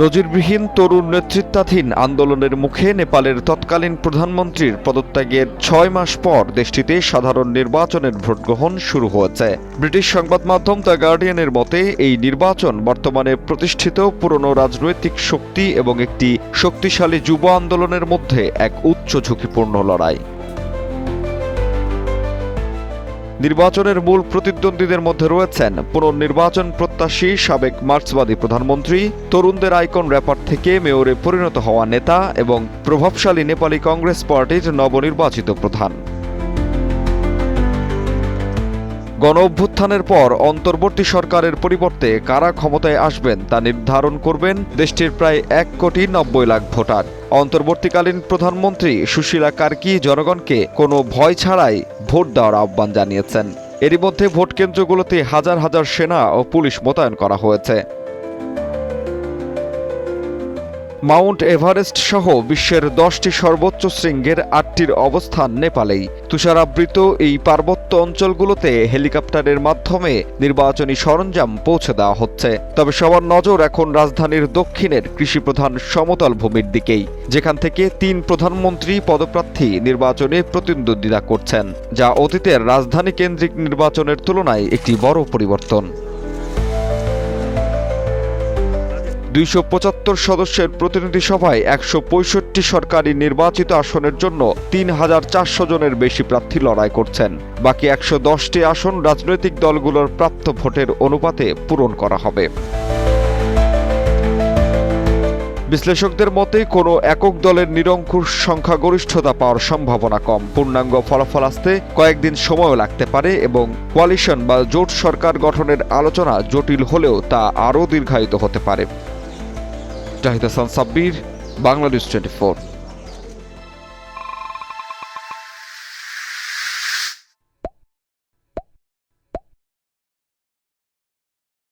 নজিরবিহীন তরুণ নেতৃত্বাধীন আন্দোলনের মুখে নেপালের তৎকালীন প্রধানমন্ত্রীর পদত্যাগের ৬ মাস পর দেশটিতে সাধারণ নির্বাচনের ভোট গ্রহণ শুরু হয়েছে। ব্রিটিশ সংবাদ মাধ্যম দ্য গার্ডিয়ানের মতে এই নির্বাচন বর্তমানে প্রতিষ্ঠিত পুরনো রাজনৈতিক শক্তি এবং একটি শক্তিশালী যুব আন্দোলনের মধ্যে এক উচ্চ ঝুঁকিপূর্ণ লড়াই। নির্বাচনের মূল প্রতিদ্বন্দ্বীদের মধ্যে রয়েছেন পুনর্নির্বাচন প্রত্যাশী সাবেক মার্ক্সবাদী প্রধানমন্ত্রী, তরুণদের আইকন র্যাপার থেকে মেয়রে পরিণত হওয়া নেতা এবং প্রভাবশালী নেপালি কংগ্রেস পার্টির নবনির্বাচিত প্রধান। গণঅভ্যুত্থানের পর অন্তর্বর্তী সরকারের পরিবর্তে কারা ক্ষমতায় আসবেন তা নির্ধারণ করবেন দেশটির প্রায় ১,৯০,০০,০০০ ভোটার। অন্তর্বর্তীকালীন প্রধানমন্ত্রী সুশীলা কার্কি জনগণকে কোনো ভয় ছাড়াই ভোট দেওয়ার আহ্বান জানিয়েছেন। এরই মধ্যে ভোট কেন্দ্রগুলোতে হাজার হাজার সেনা ও পুলিশ মোতায়েন করা হয়েছে। মাউন্ট এভারেস্ট সহ বিশ্বের ১০টি সর্বোচ্চ শৃঙ্গের ৮টির অবস্থান নেপালেই। তুষারাবৃত এই পার্বত্য অঞ্চলগুলোতে হেলিকপ্টারের মাধ্যমে নির্বাচনী সরঞ্জাম পৌঁছে দেওয়া হচ্ছে। তবে সবার নজর এখন রাজধানীর দক্ষিণের কৃষিপ্রধান সমতল ভূমির দিকেই, যেখান থেকে ৩ প্রধানমন্ত্রী পদপ্রার্থী নির্বাচনে প্রতিদ্বন্দ্বিতা করছেন, যা অতীতের রাজধানী কেন্দ্রিক নির্বাচনের তুলনায় একটি বড় পরিবর্তন। ২৭৫ সদস্যের প্রতিনিধি সভায় ১৬৫ সরকারি নির্বাচিত আসনের জন্য ৩,৪০০ জনের বেশি প্রার্থী লড়াই করছেন। বাকি ১১০টি আসন রাজনৈতিক দলগুলোর প্রাপ্ত ভোটের অনুপাতে পূরণ করা হবে। বিশ্লেষকদের মতে কোনো একক দলের নিরঙ্কুশ সংখ্যাগরিষ্ঠতা পাওয়ার সম্ভাবনা কম। পূর্ণাঙ্গ ফলাফল আসতে কয়েকদিন সময়ও লাগতে পারে এবং কোয়ালিশন বা জোট সরকার গঠনের আলোচনা জটিল হলেও তা আরও দীর্ঘায়িত হতে পারে। জাহিদ হাসান সাব্বির, বাংলানিউজ 24।